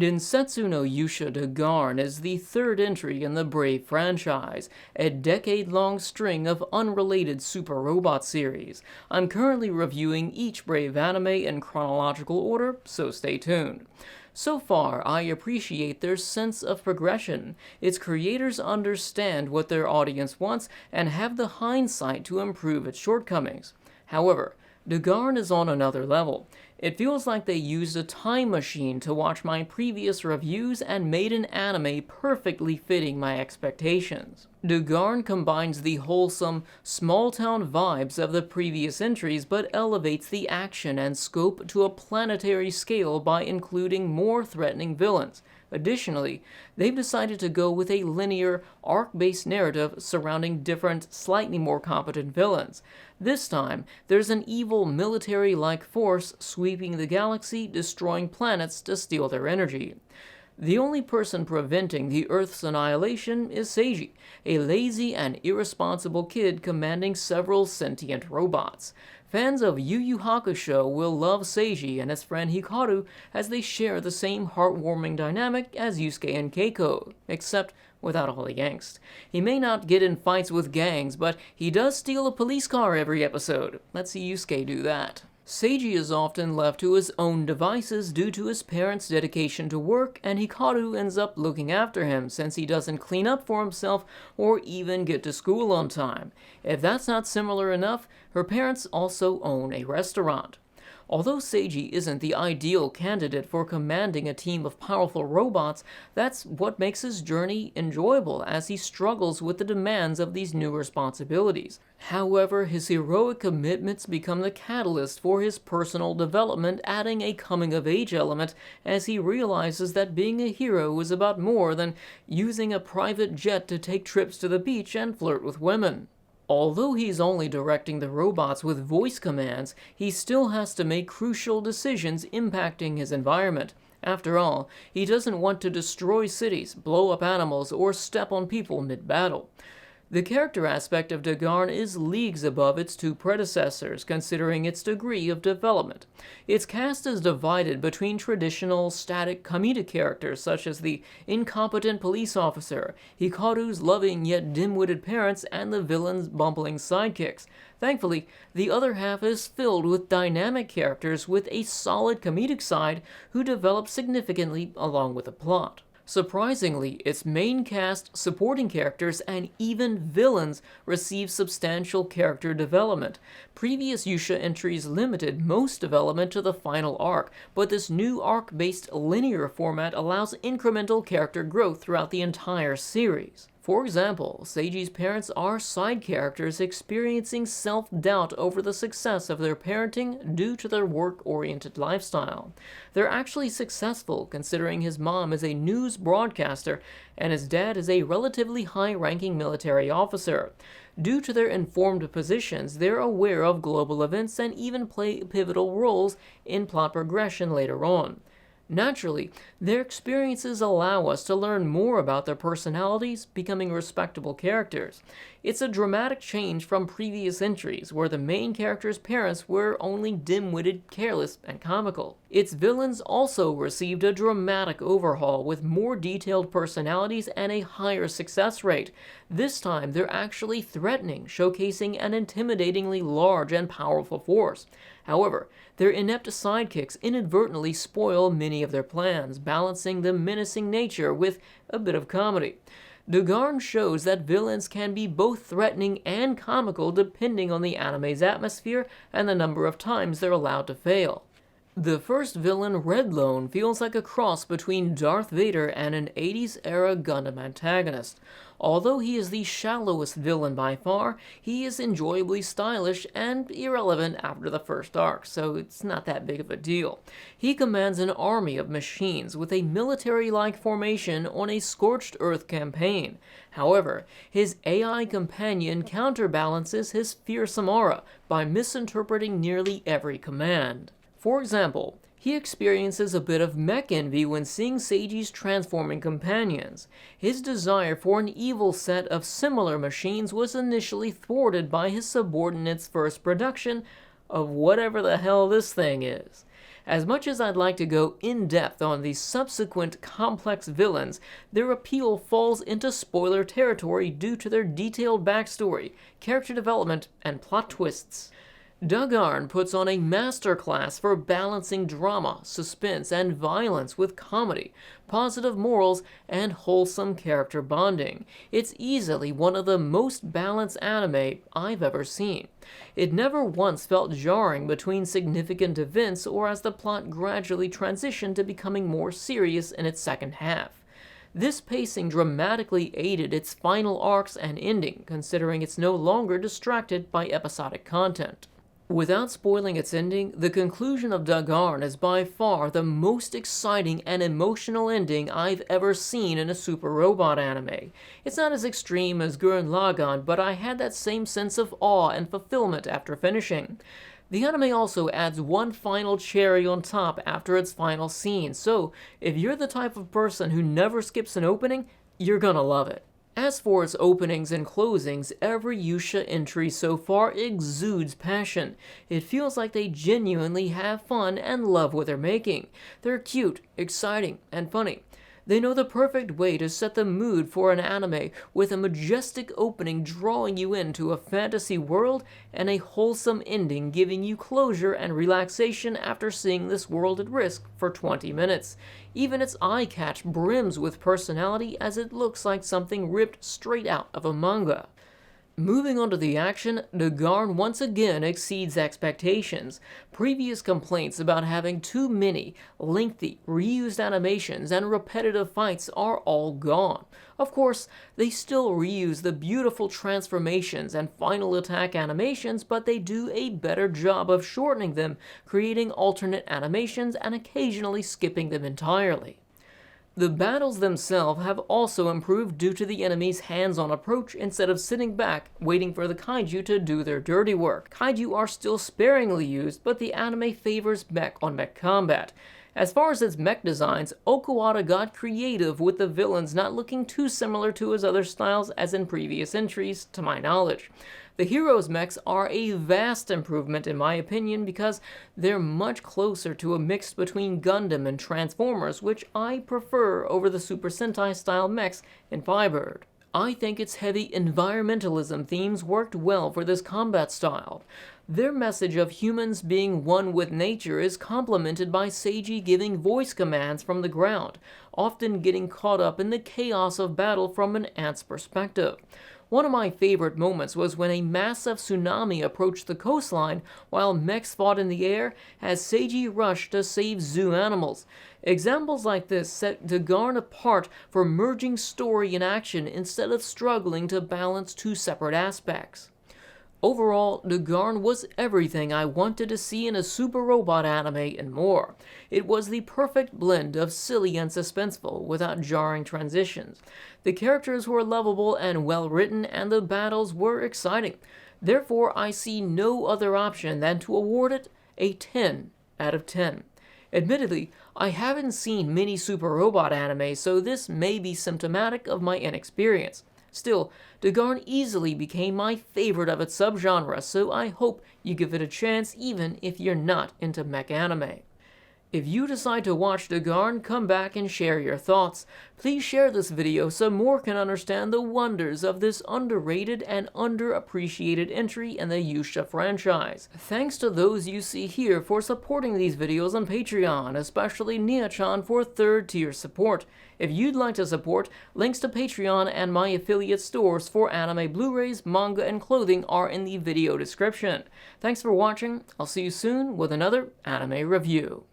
Densetsu no Yuusha Da Garn is the third entry in the Brave franchise, a decade-long string of unrelated super robot series. I'm currently reviewing each Brave anime in chronological order, so stay tuned. So far, I appreciate their sense of progression. Its creators understand what their audience wants and have the hindsight to improve its shortcomings. However, Da Garn is on another level. It feels like they used a time machine to watch my previous reviews and made an anime perfectly fitting my expectations. Da Garn combines the wholesome, small-town vibes of the previous entries but elevates the action and scope to a planetary scale by including more threatening villains. Additionally, they've decided to go with a linear, arc-based narrative surrounding different, slightly more competent villains. This time, there's an evil military-like force sweeping the galaxy, destroying planets to steal their energy. The only person preventing the Earth's annihilation is Seiji, a lazy and irresponsible kid commanding several sentient robots. Fans of Yu Yu Hakusho will love Seiji and his friend Hikaru as they share the same heartwarming dynamic as Yusuke and Keiko, except without all the angst. He may not get in fights with gangs, but he does steal a police car every episode. Let's see Yusuke do that. Seiji is often left to his own devices due to his parents' dedication to work, and Hikaru ends up looking after him since he doesn't clean up for himself or even get to school on time. If that's not similar enough, her parents also own a restaurant. Although Seiji isn't the ideal candidate for commanding a team of powerful robots, that's what makes his journey enjoyable as he struggles with the demands of these new responsibilities. However, his heroic commitments become the catalyst for his personal development, adding a coming-of-age element as he realizes that being a hero is about more than using a private jet to take trips to the beach and flirt with women. Although he's only directing the robots with voice commands, he still has to make crucial decisions impacting his environment. After all, he doesn't want to destroy cities, blow up animals, or step on people mid-battle. The character aspect of Da Garn is leagues above its two predecessors, considering its degree of development. Its cast is divided between traditional, static comedic characters such as the incompetent police officer, Hikaru's loving yet dim-witted parents, and the villain's bumbling sidekicks. Thankfully, the other half is filled with dynamic characters with a solid comedic side who develop significantly along with the plot. Surprisingly, its main cast, supporting characters, and even villains receive substantial character development. Previous Yuusha entries limited most development to the final arc, but this new arc-based linear format allows incremental character growth throughout the entire series. For example, Seiji's parents are side characters experiencing self-doubt over the success of their parenting due to their work-oriented lifestyle. They're actually successful considering his mom is a news broadcaster and his dad is a relatively high-ranking military officer. Due to their informed positions, they're aware of global events and even play pivotal roles in plot progression later on. Naturally, their experiences allow us to learn more about their personalities, becoming respectable characters. It's a dramatic change from previous entries, where the main character's parents were only dim-witted, careless, and comical. Its villains also received a dramatic overhaul, with more detailed personalities and a higher success rate. This time, they're actually threatening, showcasing an intimidatingly large and powerful force. However, their inept sidekicks inadvertently spoil many of their plans, balancing the menacing nature with a bit of comedy. Da Garn shows that villains can be both threatening and comical depending on the anime's atmosphere and the number of times they're allowed to fail. The first villain, Red Lone, feels like a cross between Darth Vader and an 80s-era Gundam antagonist. Although he is the shallowest villain by far, he is enjoyably stylish and irrelevant after the first arc, so it's not that big of a deal. He commands an army of machines with a military-like formation on a scorched earth campaign. However, his AI companion counterbalances his fearsome aura by misinterpreting nearly every command. For example, he experiences a bit of mech envy when seeing Seiji's transforming companions. His desire for an evil set of similar machines was initially thwarted by his subordinate's first production of whatever the hell this thing is. As much as I'd like to go in-depth on the subsequent complex villains, their appeal falls into spoiler territory due to their detailed backstory, character development, and plot twists. Da Garn puts on a masterclass for balancing drama, suspense, and violence with comedy, positive morals, and wholesome character bonding. It's easily one of the most balanced anime I've ever seen. It never once felt jarring between significant events or as the plot gradually transitioned to becoming more serious in its second half. This pacing dramatically aided its final arcs and ending, considering it's no longer distracted by episodic content. Without spoiling its ending, the conclusion of Da Garn is by far the most exciting and emotional ending I've ever seen in a super robot anime. It's not as extreme as Gurren Lagann, but I had that same sense of awe and fulfillment after finishing. The anime also adds one final cherry on top after its final scene, so if you're the type of person who never skips an opening, you're gonna love it. As for its openings and closings, every Yuusha entry so far exudes passion. It feels like they genuinely have fun and love what they're making. They're cute, exciting, and funny. They know the perfect way to set the mood for an anime, with a majestic opening drawing you into a fantasy world and a wholesome ending giving you closure and relaxation after seeing this world at risk for 20 minutes. Even its eye catch brims with personality as it looks like something ripped straight out of a manga. Moving on to the action, Da Garn once again exceeds expectations. Previous complaints about having too many lengthy, reused animations and repetitive fights are all gone. Of course, they still reuse the beautiful transformations and final attack animations, but they do a better job of shortening them, creating alternate animations and occasionally skipping them entirely. The battles themselves have also improved due to the enemy's hands-on approach instead of sitting back waiting for the kaiju to do their dirty work. Kaiju are still sparingly used, but the anime favors mech-on-mech combat. As far as its mech designs, Okuwada got creative with the villains not looking too similar to his other styles as in previous entries, to my knowledge. The heroes' mechs are a vast improvement in my opinion because they're much closer to a mix between Gundam and Transformers, which I prefer over the Super Sentai style mechs in Firebird. I think its heavy environmentalism themes worked well for this combat style. Their message of humans being one with nature is complemented by Seiji giving voice commands from the ground, often getting caught up in the chaos of battle from an ant's perspective. One of my favorite moments was when a massive tsunami approached the coastline while mechs fought in the air as Seiji rushed to save zoo animals. Examples like this set Da Garn apart for merging story and action instead of struggling to balance two separate aspects. Overall, Da Garn was everything I wanted to see in a super robot anime and more. It was the perfect blend of silly and suspenseful without jarring transitions. The characters were lovable and well written, and the battles were exciting. Therefore, I see no other option than to award it a 10 out of 10. Admittedly, I haven't seen many super robot anime, so this may be symptomatic of my inexperience. Still, Da Garn easily became my favorite of its subgenre, so I hope you give it a chance even if you're not into mech anime. If you decide to watch Da Garn, come back and share your thoughts. Please share this video so more can understand the wonders of this underrated and underappreciated entry in the Yuusha franchise. Thanks to those you see here for supporting these videos on Patreon, especially Nia-chan for third tier support. If you'd like to support, links to Patreon and my affiliate stores for anime Blu-rays, manga, and clothing are in the video description. Thanks for watching. I'll see you soon with another anime review.